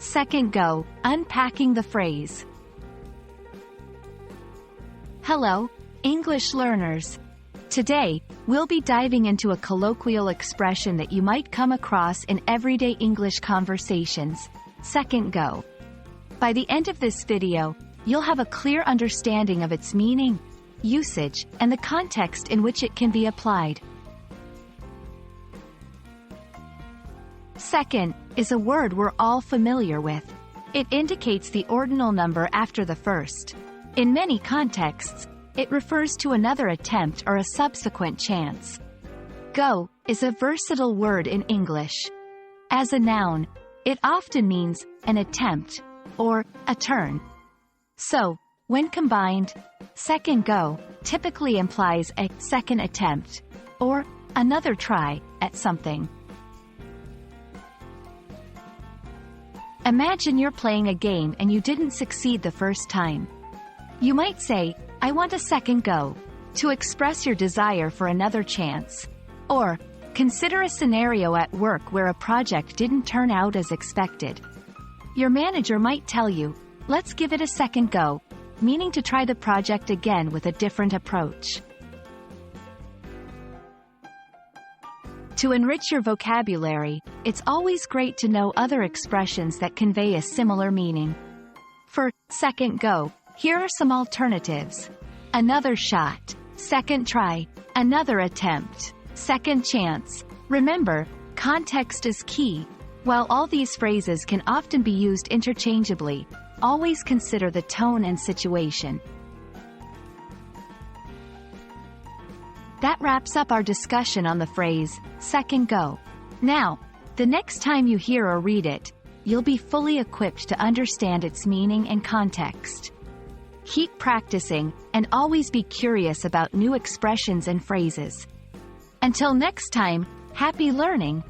Second go, unpacking the phrase. Hello, English learners. Today, we'll be diving into a colloquial expression that you might come across in everyday English conversations, second go. By the end of this video, you'll have a clear understanding of its meaning, usage, and the context in which it can be applied. Second is a word we're all familiar with. It indicates the ordinal number after the first. In many contexts, it refers to another attempt or a subsequent chance. Go is a versatile word in English. As a noun, it often means an attempt or a turn. So, when combined, second go typically implies a second attempt or another try at something. Imagine you're playing a game and you didn't succeed the first time. You might say, "I want a second go," to express your desire for another chance. Or, consider a scenario at work where a project didn't turn out as expected. Your manager might tell you, "Let's give it a second go," meaning to try the project again with a different approach. To enrich your vocabulary, it's always great to know other expressions that convey a similar meaning. For second go, here are some alternatives. Another shot, second try, another attempt, second chance. Remember, context is key. While all these phrases can often be used interchangeably, always consider the tone and situation. That wraps up our discussion on the phrase, second go. Now, the next time you hear or read it, you'll be fully equipped to understand its meaning and context. Keep practicing, and always be curious about new expressions and phrases. Until next time, happy learning!